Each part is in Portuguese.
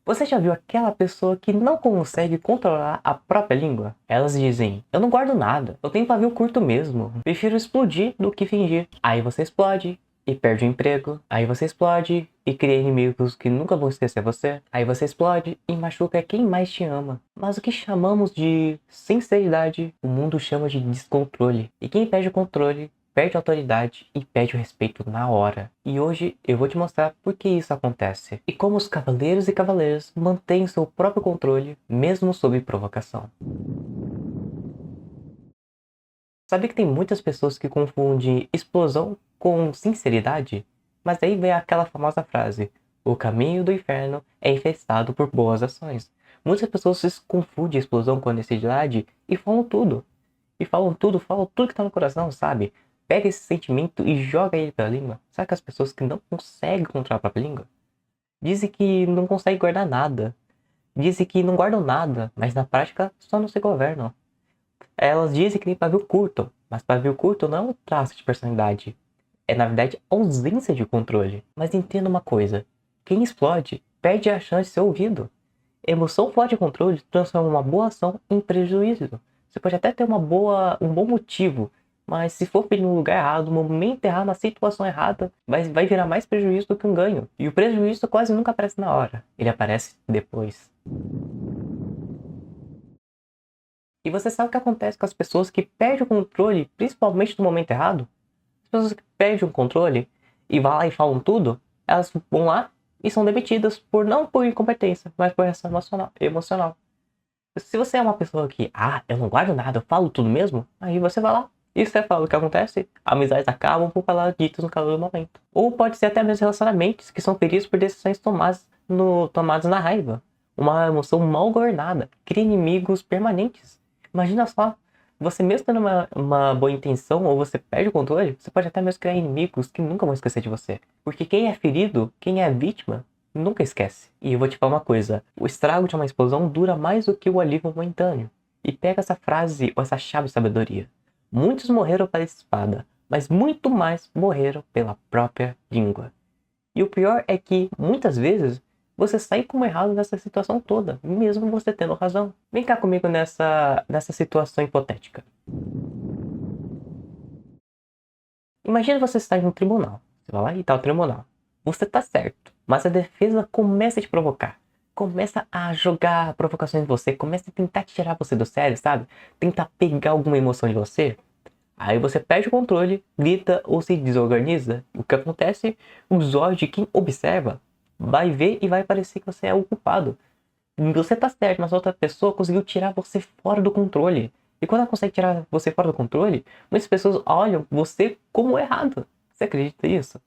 Você já viu aquela pessoa que não consegue controlar a própria língua? Elas dizem, eu não guardo nada, eu tenho pavio curto mesmo, prefiro explodir do que fingir. Aí você explode e perde o emprego, aí você explode e cria inimigos que nunca vão esquecer você, aí você explode e machuca quem mais te ama. Mas o que chamamos de sinceridade, o mundo chama de descontrole. E quem perde o controle perde a autoridade e perde o respeito na hora. E hoje eu vou te mostrar por que isso acontece e como os cavaleiros e cavaleiras mantêm seu próprio controle mesmo sob provocação. Sabe que tem muitas pessoas que confundem explosão com sinceridade? Mas aí vem aquela famosa frase: o caminho do inferno é infestado por boas ações. Muitas pessoas se confundem explosão com honestidade e falam tudo. Falam tudo que tá no coração, sabe? Pega esse sentimento e joga ele pela língua. Sabe aquelas pessoas que não conseguem controlar a própria língua? Dizem que não conseguem guardar nada. Dizem que não guardam nada, mas na prática só não se governam. Elas dizem que tem pavio curto, mas pavio curto não é um traço de personalidade. É na verdade ausência de controle. Mas entenda uma coisa: quem explode perde a chance de ser ouvido. Emoção fora de controle transforma uma boa ação em prejuízo. Você pode até ter um bom motivo, mas se for feito no lugar errado, no momento errado, na situação errada, vai virar mais prejuízo do que um ganho. E o prejuízo quase nunca aparece na hora, ele aparece depois. E você sabe o que acontece com as pessoas que perdem o controle, principalmente no momento errado? As pessoas que perdem o controle e vão lá e falam tudo, elas vão lá e são demitidas não por incompetência, mas por reação emocional. Se você é uma pessoa que, eu não guardo nada, eu falo tudo mesmo, aí você vai lá e você fala o que acontece, amizades acabam por falar ditas no calor do momento. Ou pode ser até mesmo relacionamentos que são feridos por decisões tomadas na raiva. Uma emoção mal governada cria inimigos permanentes. Imagina só, você mesmo tendo uma boa intenção ou você perde o controle, você pode até mesmo criar inimigos que nunca vão esquecer de você. Porque quem é ferido, quem é vítima, nunca esquece. E eu vou te falar uma coisa: o estrago de uma explosão dura mais do que o alívio momentâneo. E pega essa frase ou essa chave de sabedoria: muitos morreram pela espada, mas muito mais morreram pela própria língua. E o pior é que, muitas vezes, você sai como errado nessa situação toda, mesmo você tendo razão. Vem cá comigo nessa situação hipotética. Imagina você estar em um tribunal. Você vai lá e tá o tribunal. Você tá certo, mas a defesa começa a te provocar. Começa a jogar provocações em você, começa a tentar tirar você do sério, sabe? Tentar pegar alguma emoção de você. Aí você perde o controle, grita ou se desorganiza. O que acontece? Os olhos de quem observa vai ver e vai parecer que você é o culpado. Você tá certo, mas a outra pessoa conseguiu tirar você fora do controle. E quando ela consegue tirar você fora do controle, muitas pessoas olham você como errado. Você acredita nisso?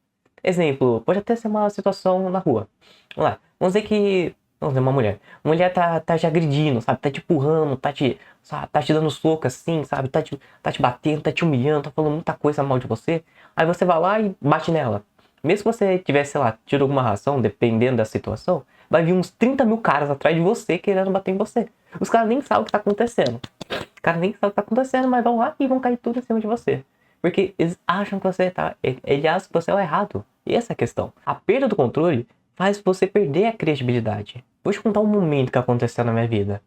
Exemplo, pode até ser uma situação na rua. Vamos lá, vamos dizer uma mulher. Uma mulher tá te agredindo, sabe? Tá te empurrando, tá te dando soco assim, sabe? Tá te batendo, tá te humilhando, tá falando muita coisa mal de você. Aí você vai lá e bate nela. Mesmo que você tivesse, sei lá, tido alguma ração, dependendo da situação, vai vir uns 30 mil caras atrás de você querendo bater em você. Os caras nem sabem o que tá acontecendo. Os caras nem sabem o que tá acontecendo, mas vão lá e vão cair tudo em cima de você. Porque eles acham que eles acham que você é o errado. E essa é a questão. A perda do controle faz você perder a credibilidade. Vou te contar um momento que aconteceu na minha vida.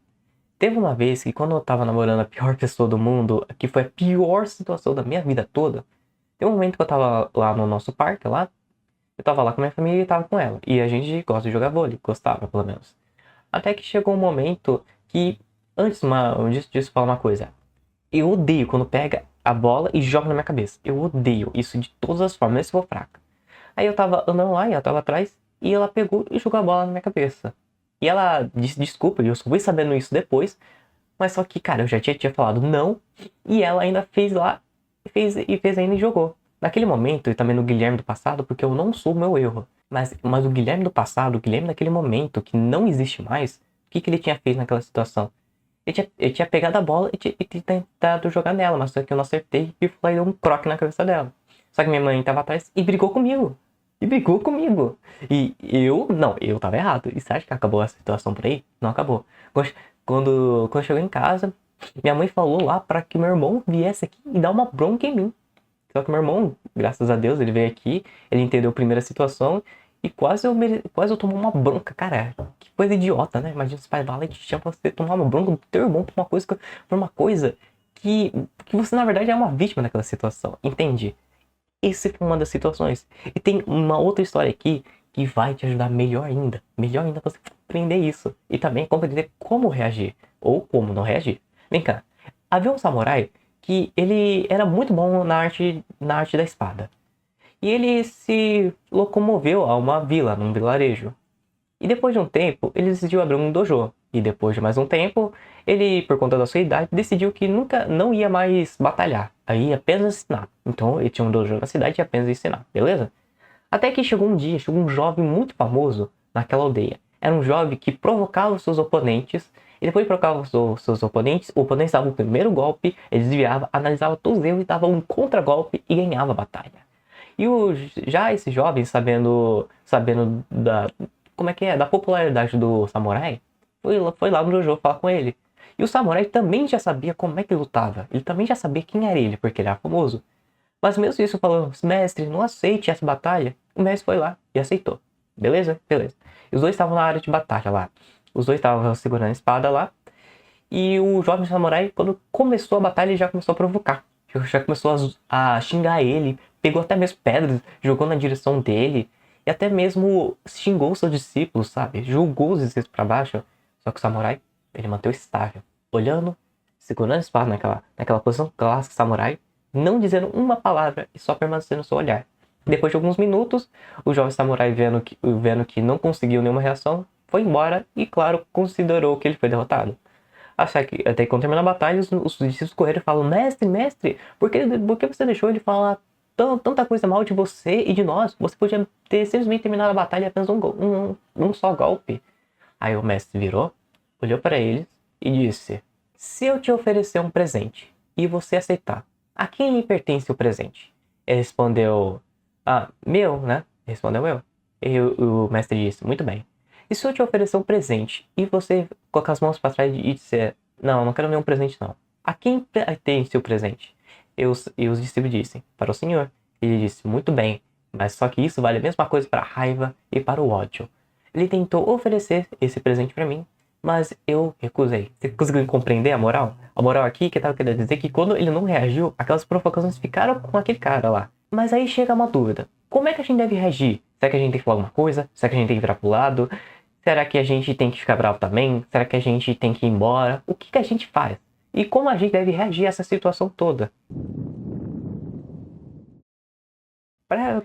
Teve uma vez que, quando eu tava namorando a pior pessoa do mundo, que foi a pior situação da minha vida toda, tem um momento que eu tava lá no nosso parque, lá, eu tava lá com a minha família e tava com ela. E a gente gosta de jogar vôlei, gostava pelo menos. Até que chegou um momento que, antes disso, falar uma coisa. Eu odeio quando pega a bola e joga na minha cabeça. Eu odeio isso de todas as formas, mesmo se for fraca. Aí eu tava andando lá e ela tava atrás e ela pegou e jogou a bola na minha cabeça. E ela disse desculpa, e eu só fui sabendo isso depois. Mas só que, cara, eu já tinha falado não. E ela ainda fez lá, fez ainda e jogou. Naquele momento, e também no Guilherme do passado, porque eu não sou o meu erro. Mas o Guilherme do passado, o Guilherme daquele momento, que não existe mais, o que ele tinha feito naquela situação? Ele tinha pegado a bola e tentado jogar nela, mas só que eu não acertei e foi um croque na cabeça dela. Só que minha mãe tava atrás e brigou comigo. E eu tava errado. E você acha que acabou essa situação por aí? Não acabou. Quando chegou em casa, minha mãe falou lá para que meu irmão viesse aqui e dar uma bronca em mim. Só que meu irmão, graças a Deus, ele veio aqui, ele entendeu a primeira situação E quase eu tomo uma bronca, cara. Que coisa idiota, né? Imagina os pais lá e te chamam você tomar uma bronca do teu irmão por uma coisa que você, na verdade, é uma vítima daquela situação. Entende? Essa foi uma das situações. E tem uma outra história aqui que vai te ajudar melhor ainda. Melhor ainda você compreender isso. E também compreender como reagir. Ou como não reagir. Vem cá. Havia um samurai que ele era muito bom na arte da espada. E ele se locomoveu a uma vila, num vilarejo. E depois de um tempo, ele decidiu abrir um dojo. E depois de mais um tempo, ele, por conta da sua idade, decidiu que nunca não ia mais batalhar. Aí ia apenas ensinar. Então ele tinha um dojo na cidade e ia apenas ensinar, beleza? Até que chegou um dia, chegou um jovem muito famoso naquela aldeia. Era um jovem que provocava os seus oponentes. E depois de provocar os seus oponentes, o oponente dava o primeiro golpe, ele desviava, analisava todos os erros e dava um contra-golpe e ganhava a batalha. E já esse jovem, sabendo como é que é, da popularidade do samurai, foi lá no dojo falar com ele. E o samurai também já sabia como é que lutava. Ele também já sabia quem era ele, porque ele era famoso. Mas mesmo isso falou, mestre, não aceite essa batalha. O mestre foi lá e aceitou. Beleza? Beleza. E os dois estavam na área de batalha lá. Os dois estavam segurando a espada lá. E o jovem samurai, quando começou a batalha, ele já começou a provocar. Já começou a xingar ele. Pegou até mesmo pedras, jogou na direção dele. E até mesmo xingou seus discípulos, sabe? Julgou os discípulos pra baixo. Só que o samurai, ele manteve estável. Olhando, segurando a espada naquela posição clássica samurai. Não dizendo uma palavra e só permanecendo no seu olhar. Depois de alguns minutos, o jovem samurai, vendo que não conseguiu nenhuma reação, foi embora e, claro, considerou que ele foi derrotado. Até que quando terminou a batalha, os discípulos correram e falam: Mestre, mestre, por que você deixou ele falar tanta coisa mal de você e de nós? Você podia ter simplesmente terminado a batalha apenas um só golpe. Aí o mestre virou, olhou para eles e disse: Se eu te oferecer um presente e você aceitar, a quem lhe pertence o presente? Ele respondeu: meu, né? Respondeu eu. E o mestre disse: Muito bem. E se eu te oferecer um presente e você colocar as mãos para trás e disser: Não, eu não quero nenhum presente, não. A quem pertence o presente? E os discípulos dizem: Para o Senhor. Ele disse: Muito bem, mas só que isso vale a mesma coisa para a raiva e para o ódio. Ele tentou oferecer esse presente para mim, mas eu recusei. Você conseguiu compreender a moral? A moral aqui que eu tava querendo dizer que quando ele não reagiu, aquelas provocações ficaram com aquele cara lá. Mas aí chega uma dúvida. Como é que a gente deve reagir? Será que a gente tem que falar alguma coisa? Será que a gente tem que virar pro lado? Será que a gente tem que ficar bravo também? Será que a gente tem que ir embora? O que a gente faz? E como a gente deve reagir a essa situação toda?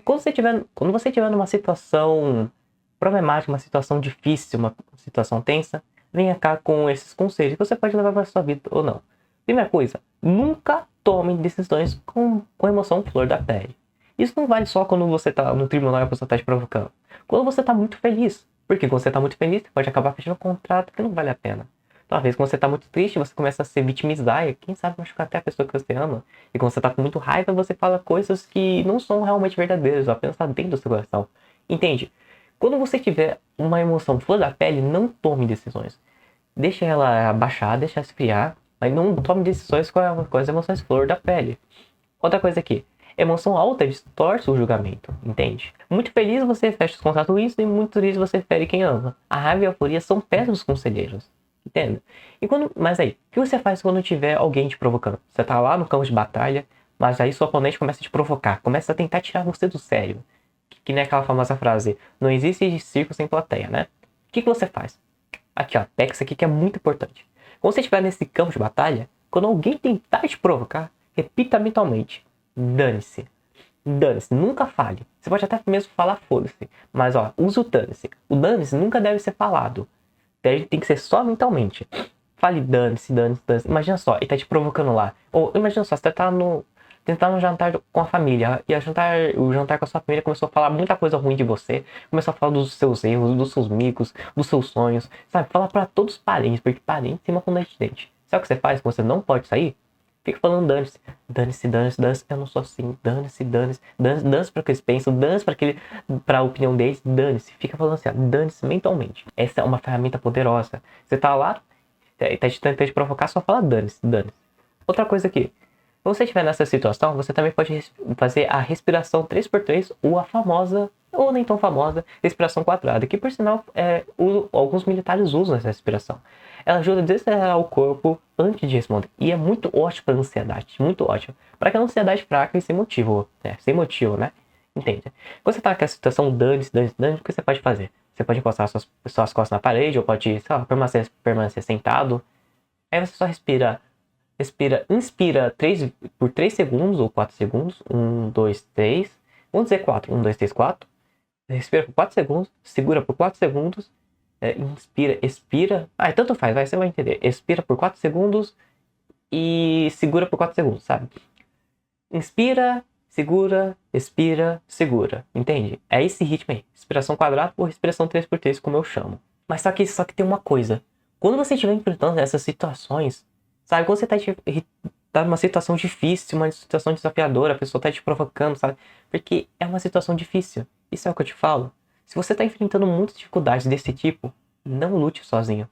Quando você estiver numa situação problemática, uma situação difícil, uma situação tensa, venha cá com esses conselhos que você pode levar para sua vida ou não. Primeira coisa, nunca tome decisões com emoção flor da pele. Isso não vale só quando você está no tribunal e a pessoa está te provocando. Quando você está muito feliz. Porque quando você está muito feliz, você pode acabar fechando um contrato que não vale a pena. Talvez quando você está muito triste, você começa a se vitimizar e quem sabe machucar até a pessoa que você ama. E quando você está com muito raiva, você fala coisas que não são realmente verdadeiras, ou apenas está dentro do seu coração. Entende? Quando você tiver uma emoção flor da pele, não tome decisões. Deixa ela baixar, deixa ela esfriar, mas não tome decisões com as emoções flor da pele. Outra coisa aqui, emoção alta distorce o julgamento, entende? Muito feliz você fecha os contratos ruins e muito triste você fere quem ama. A raiva e a euforia são péssimos conselheiros, entende? Mas aí, o que você faz quando tiver alguém te provocando? Você tá lá no campo de batalha, mas aí seu oponente começa a te provocar, começa a tentar tirar você do sério. Que nem aquela famosa frase, não existe circo sem plateia, né? O que você faz? Aqui ó, pega isso aqui que é muito importante. Quando você estiver nesse campo de batalha, quando alguém tentar te provocar, repita mentalmente, dane-se. Dane-se, nunca fale. Você pode até mesmo falar foda-se, mas ó, usa o dane-se. O dane-se nunca deve ser falado. Tem que ser só mentalmente. Fale dane-se, dane-se, dane-se. Imagina só, ele tá te provocando lá. Ou imagina só, você tá no jantar com a família. E o jantar com a sua família começou a falar muita coisa ruim de você. Começou a falar dos seus erros, dos seus micos, dos seus sonhos. Sabe, falar pra todos os parentes, porque parentes tem uma funda de dente. Sabe o que você faz quando você não pode sair? Fica falando dane-se, dane-se, dane-se, dane-se, eu não sou assim, dane-se, dane-se, dane-se pra que eles pensam, dane-se pra opinião deles, dane-se. Fica falando assim, ó, dane-se mentalmente. Essa é uma ferramenta poderosa. Você tá lá, tá tentando te provocar, só fala dane-se, dane-se. Outra coisa aqui, se você estiver nessa situação, você também pode fazer a respiração 3x3 ou a famosa ou nem tão famosa, respiração quadrada, que por sinal alguns militares usam essa respiração. Ela ajuda a desacelerar o corpo antes de responder. E é muito ótimo para ansiedade, muito ótimo. Para aquela ansiedade fraca e sem motivo, né? Entende? Quando você tá naquela situação, dane-se, o que você pode fazer? Você pode encostar suas costas na parede, ou pode, sei lá, permanecer sentado. Aí você só inspira por 3 segundos ou 4 segundos. 1, 2, 3. Vamos dizer 4. 1, 2, 3, 4. Respira por 4 segundos, segura por 4 segundos, inspira, expira. Tanto faz, você vai entender. Expira por 4 segundos e segura por 4 segundos, sabe? Inspira, segura, expira, segura. Entende? É esse ritmo aí. Respiração quadrada ou respiração 3x3, como eu chamo. Mas só que tem uma coisa. Quando você estiver enfrentando essas situações, sabe? Quando você tá numa situação difícil, uma situação desafiadora, a pessoa tá te provocando, sabe? Porque é uma situação difícil. Isso é o que eu te falo. Se você tá enfrentando muitas dificuldades desse tipo, não lute sozinho.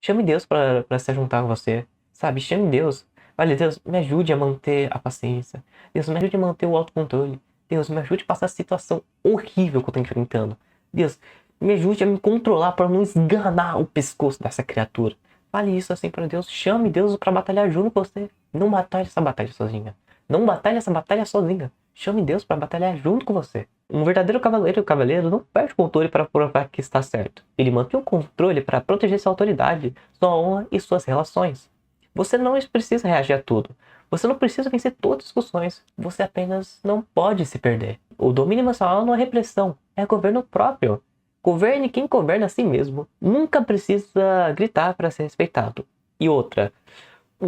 Chame Deus para se juntar com você, sabe? Chame Deus. Olha, Deus, me ajude a manter a paciência. Deus, me ajude a manter o autocontrole. Deus, me ajude a passar a situação horrível que eu tô enfrentando. Deus, me ajude a me controlar para não esganar o pescoço dessa criatura. Fale isso assim para Deus. Chame Deus para batalhar junto com você. Não batalhe essa batalha sozinha. Não batalhe essa batalha sozinha. Chame Deus para batalhar junto com você. Um verdadeiro cavaleiro não perde o controle para provar que está certo. Ele mantém o controle para proteger sua autoridade, sua honra e suas relações. Você não precisa reagir a tudo. Você não precisa vencer todas as discussões. Você apenas não pode se perder. O domínio emocional não é repressão, é governo próprio. Governe quem governa a si mesmo. Nunca precisa gritar para ser respeitado. E outra,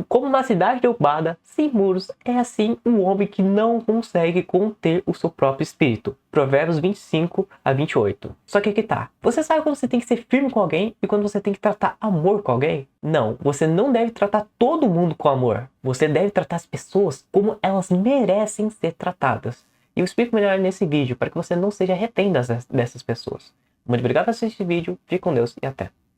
como uma cidade derrubada, sem muros, é assim um homem que não consegue conter o seu próprio espírito. Provérbios 25-28. Só que aqui tá. Você sabe quando você tem que ser firme com alguém e quando você tem que tratar amor com alguém? Não, você não deve tratar todo mundo com amor. Você deve tratar as pessoas como elas merecem ser tratadas. E eu explico melhor nesse vídeo para que você não seja retém dessas pessoas. Muito obrigado por assistir esse vídeo, fique com Deus e até.